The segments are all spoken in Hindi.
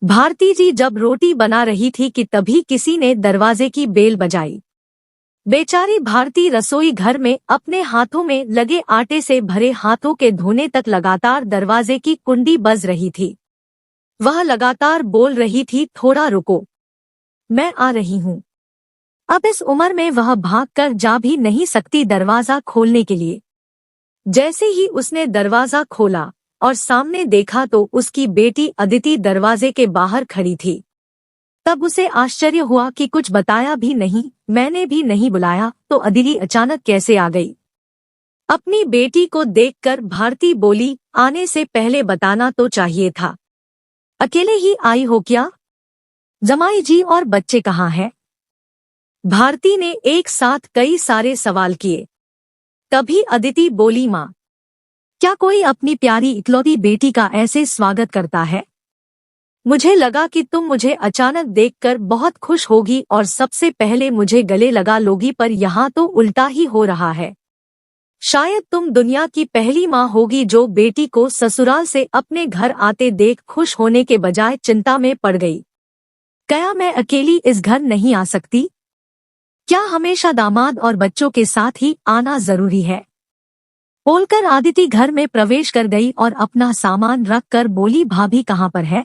भारती जी जब रोटी बना रही थी कि तभी किसी ने दरवाजे की बेल बजाई। बेचारी भारती रसोई घर में अपने हाथों में लगे आटे से भरे हाथों के धोने तक लगातार दरवाजे की कुंडी बज रही थी। वह लगातार बोल रही थी, थोड़ा रुको, मैं आ रही हूँ। अब इस उम्र में वह भागकर जा भी नहीं सकती दरवाजा खोलने के लिए। जैसे ही उसने दरवाजा खोला और सामने देखा तो उसकी बेटी अदिति दरवाजे के बाहर खड़ी थी। तब उसे आश्चर्य हुआ कि कुछ बताया भी नहीं, मैंने भी नहीं बुलाया तो अदिति अचानक कैसे आ गई। अपनी बेटी को देखकर भारती बोली, आने से पहले बताना तो चाहिए था। अकेले ही आई हो क्या? जमाई जी और बच्चे कहाँ हैं? भारती ने एक साथ कई सारे सवाल किए। तभी अदिति बोली, माँ, क्या कोई अपनी प्यारी इकलौती बेटी का ऐसे स्वागत करता है? मुझे लगा कि तुम मुझे अचानक देखकर बहुत खुश होगी और सबसे पहले मुझे गले लगा लोगी, पर यहाँ तो उल्टा ही हो रहा है। शायद तुम दुनिया की पहली माँ होगी जो बेटी को ससुराल से अपने घर आते देख खुश होने के बजाय चिंता में पड़ गई। क्या मैं अकेली इस घर नहीं आ सकती? क्या हमेशा दामाद और बच्चों के साथ ही आना जरूरी है? बोलकर आदिति घर में प्रवेश कर गई और अपना सामान रखकर बोली, भाभी कहाँ पर है?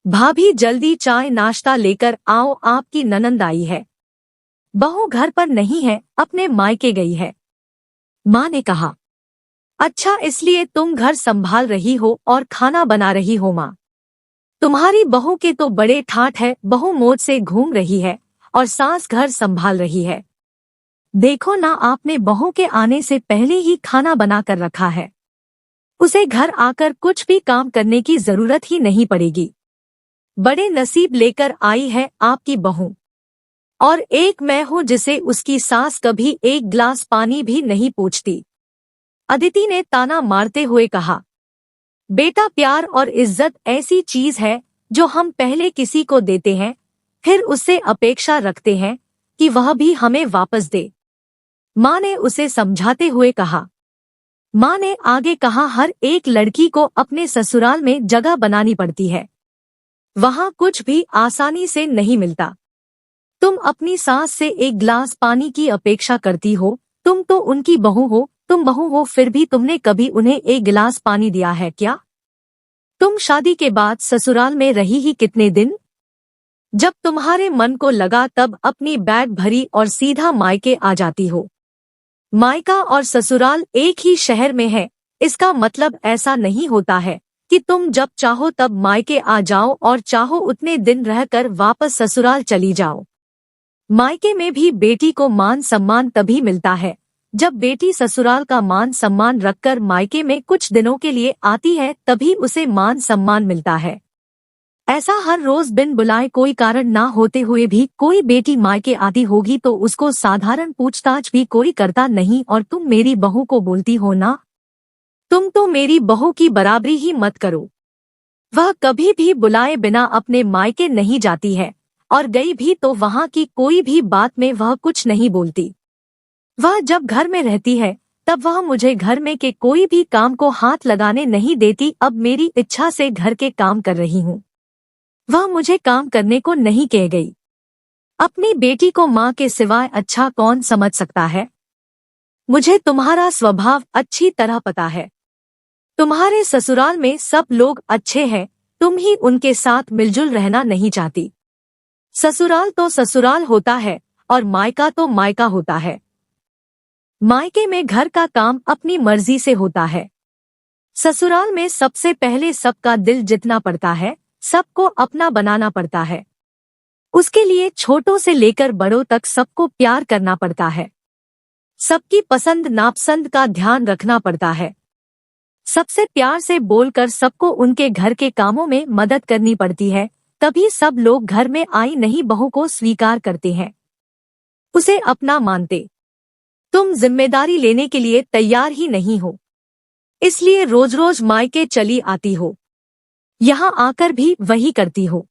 भाभी जल्दी चाय नाश्ता लेकर आओ, आपकी ननंद आई है। बहू घर पर नहीं है, अपने मायके गई है। माँ ने कहा। अच्छा, इसलिए तुम घर संभाल रही हो और खाना बना रही हो? माँ, तुम्हारी बहू के तो बड़े ठाठ है, बहू मौज से घूम रही है और सास घर संभाल रही है। देखो ना, आपने बहू के आने से पहले ही खाना बना कर रखा है। उसे घर आकर कुछ भी काम करने की जरूरत ही नहीं पड़ेगी। बड़े नसीब लेकर आई है आपकी बहू। और एक मैं हूँ जिसे उसकी सास कभी एक गिलास पानी भी नहीं पूछती। अदिति ने ताना मारते हुए कहा, बेटा, प्यार और इज्जत ऐसी चीज है जो हम पहले किसी को देते हैं, फिर उससे अपेक्षा रखते हैं कि वह भी हमें वापस दे। माँ ने उसे समझाते हुए कहा। माँ ने आगे कहा, हर एक लड़की को अपने ससुराल में जगह बनानी पड़ती है। वहाँ कुछ भी आसानी से नहीं मिलता। तुम अपनी सास से एक गिलास पानी की अपेक्षा करती हो। तुम तो उनकी बहू हो, तुम बहू हो, फिर भी तुमने कभी उन्हें एक गिलास पानी दिया है क्या? तुम शादी के बाद ससुराल में रही ही कितने दिन? जब तुम्हारे मन को लगा तब अपनी बैग भरी और सीधा मायके आ जाती हो। मायका और ससुराल एक ही शहर में है, इसका मतलब ऐसा नहीं होता है कि तुम जब चाहो तब मायके आ जाओ और चाहो उतने दिन रहकर वापस ससुराल चली जाओ। मायके में भी बेटी को मान सम्मान तभी मिलता है जब बेटी ससुराल का मान सम्मान रखकर मायके में कुछ दिनों के लिए आती है, तभी उसे मान सम्मान मिलता है। ऐसा हर रोज बिन बुलाए कोई कारण ना होते हुए भी कोई बेटी मायके आती होगी तो उसको साधारण पूछताछ भी कोई करता नहीं। और तुम मेरी बहू को बोलती हो ना, तुम तो मेरी बहू की बराबरी ही मत करो। वह कभी भी बुलाए बिना अपने मायके नहीं जाती है, और गई भी तो वहाँ की कोई भी बात में वह कुछ नहीं बोलती। वह जब घर में रहती है तब वह मुझे घर में के कोई भी काम को हाथ लगाने नहीं देती। अब मेरी इच्छा से घर के काम कर रही हूँ, वह मुझे काम करने को नहीं कह गई। अपनी बेटी को माँ के सिवाय अच्छा कौन समझ सकता है? मुझे तुम्हारा स्वभाव अच्छी तरह पता है। तुम्हारे ससुराल में सब लोग अच्छे हैं, तुम ही उनके साथ मिलजुल रहना नहीं चाहती। ससुराल तो ससुराल होता है और मायका तो मायका होता है। मायके में घर का काम अपनी मर्जी से होता है। ससुराल में सबसे पहले सबका दिल जीतना पड़ता है, सबको अपना बनाना पड़ता है। उसके लिए छोटों से लेकर बड़ों तक सबको प्यार करना पड़ता है। सबकी पसंद नापसंद का ध्यान रखना पड़ता है। सबसे प्यार से बोलकर सबको उनके घर के कामों में मदद करनी पड़ती है, तभी सब लोग घर में आई नई बहू को स्वीकार करते हैं, उसे अपना मानते। तुम जिम्मेदारी लेने के लिए तैयार ही नहीं हो, इसलिए रोज रोज मायके चली आती हो। यहाँ आकर भी वही करती हो।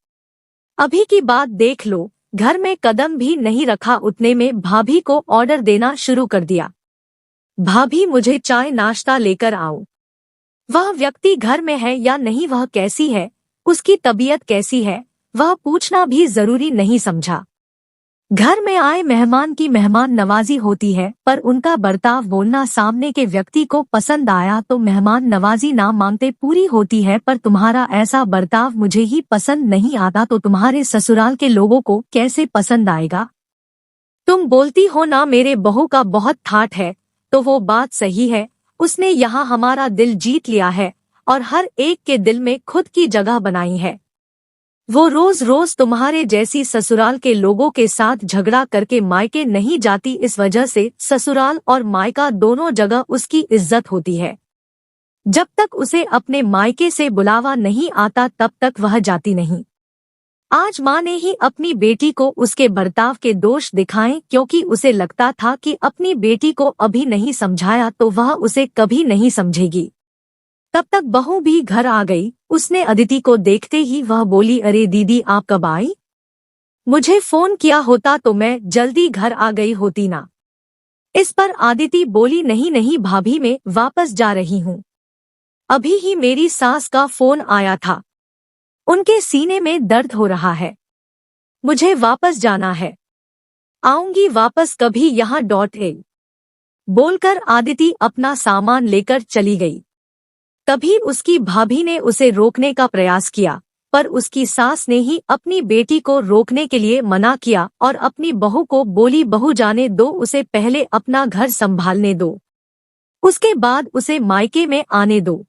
अभी की बात देख लो, घर में कदम भी नहीं रखा उतने में भाभी को ऑर्डर देना शुरू कर दिया। भाभी, मुझे चाय नाश्ता लेकर आओ। वह व्यक्ति घर में है या नहीं, वह कैसी है, उसकी तबीयत कैसी है वह पूछना भी जरूरी नहीं समझा। घर में आए मेहमान की मेहमान नवाजी होती है, पर उनका बर्ताव बोलना सामने के व्यक्ति को पसंद आया तो मेहमान नवाजी ना मांगते पूरी होती है। पर तुम्हारा ऐसा बर्ताव मुझे ही पसंद नहीं आता तो तुम्हारे ससुराल के लोगों को कैसे पसंद आएगा। तुम बोलती हो ना मेरे बहू का बहुत ठाठ है, तो वो बात सही है। उसने यहाँ हमारा दिल जीत लिया है और हर एक के दिल में खुद की जगह बनाई है। वो रोज रोज तुम्हारे जैसी ससुराल के लोगों के साथ झगड़ा करके मायके नहीं जाती, इस वजह से ससुराल और मायका दोनों जगह उसकी इज्जत होती है। जब तक उसे अपने मायके से बुलावा नहीं आता तब तक वह जाती नहीं। आज माँ ने ही अपनी बेटी को उसके बर्ताव के दोष दिखाए, क्योंकि उसे लगता था कि अपनी बेटी को अभी नहीं समझाया तो वह उसे कभी नहीं समझेगी। तब तक बहू भी घर आ गई। उसने अदिति को देखते ही वह बोली, अरे दीदी आप कब आई? मुझे फोन किया होता तो मैं जल्दी घर आ गई होती ना। इस पर आदिति बोली, नहीं नहीं भाभी मैं वापस जा रही हूँ। अभी ही मेरी सास का फोन आया था, उनके सीने में दर्द हो रहा है, मुझे वापस जाना है, आऊंगी वापस कभी यहाँ .a बोलकर आदिति अपना सामान लेकर चली गई। तभी उसकी भाभी ने उसे रोकने का प्रयास किया, पर उसकी सास ने ही अपनी बेटी को रोकने के लिए मना किया और अपनी बहू को बोली, बहू जाने दो, उसे पहले अपना घर संभालने दो, उसके बाद उसे मायके में आने दो।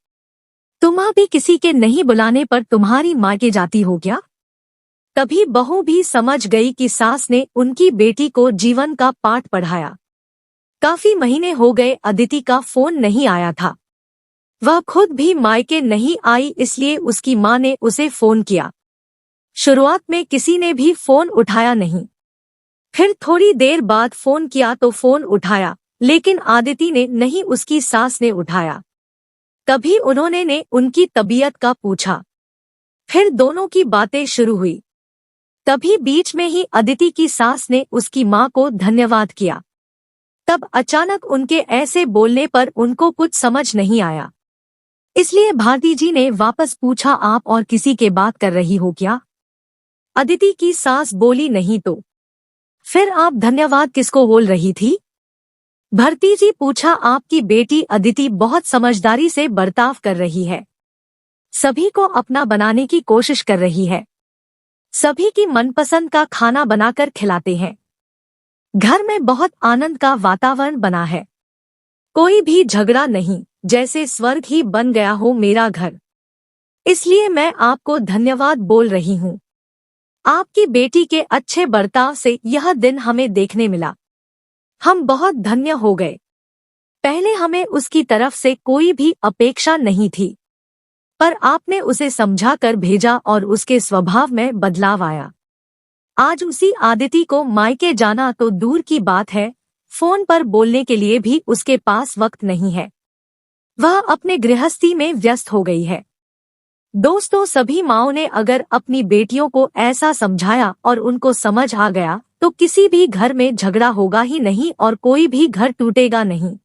तुम भी किसी के नहीं बुलाने पर तुम्हारी मायके जाती हो क्या? तभी बहू भी समझ गई कि सास ने उनकी बेटी को जीवन का पाठ पढ़ाया। काफी महीने हो गए अदिति का फोन नहीं आया था। वह खुद भी मायके नहीं आई, इसलिए उसकी माँ ने उसे फोन किया। शुरुआत में किसी ने भी फोन उठाया नहीं, फिर थोड़ी देर बाद फोन किया तो फोन उठाया, लेकिन आदिति ने नहीं, उसकी सास ने उठाया। तभी उन्होंने उनकी तबीयत का पूछा, फिर दोनों की बातें शुरू हुई। तभी बीच में ही अदिति की सास ने उसकी माँ को धन्यवाद किया। तब अचानक उनके ऐसे बोलने पर उनको कुछ समझ नहीं आया, इसलिए भारती जी ने वापस पूछा, आप और किसी के बात कर रही हो क्या? अदिति की सास बोली, नहीं तो फिर आप धन्यवाद किसको बोल रही थी? भारती जी पूछा, आपकी बेटी अदिति बहुत समझदारी से बर्ताव कर रही है, सभी को अपना बनाने की कोशिश कर रही है, सभी की मनपसंद का खाना बनाकर खिलाते हैं, घर में बहुत आनंद का वातावरण बना है, कोई भी झगड़ा नहीं, जैसे स्वर्ग ही बन गया हो मेरा घर। इसलिए मैं आपको धन्यवाद बोल रही हूँ। आपकी बेटी के अच्छे बर्ताव से यह दिन हमें देखने मिला, हम बहुत धन्य हो गए। पहले हमें उसकी तरफ से कोई भी अपेक्षा नहीं थी, पर आपने उसे समझा कर भेजा और उसके स्वभाव में बदलाव आया। आज उसी आदिति को मायके जाना तो दूर की बात है, फोन पर बोलने के लिए भी उसके पास वक्त नहीं है, वह अपने गृहस्थी में व्यस्त हो गई है। दोस्तों, सभी माँओं ने अगर अपनी बेटियों को ऐसा समझाया और उनको समझ आ गया तो किसी भी घर में झगड़ा होगा ही नहीं और कोई भी घर टूटेगा नहीं।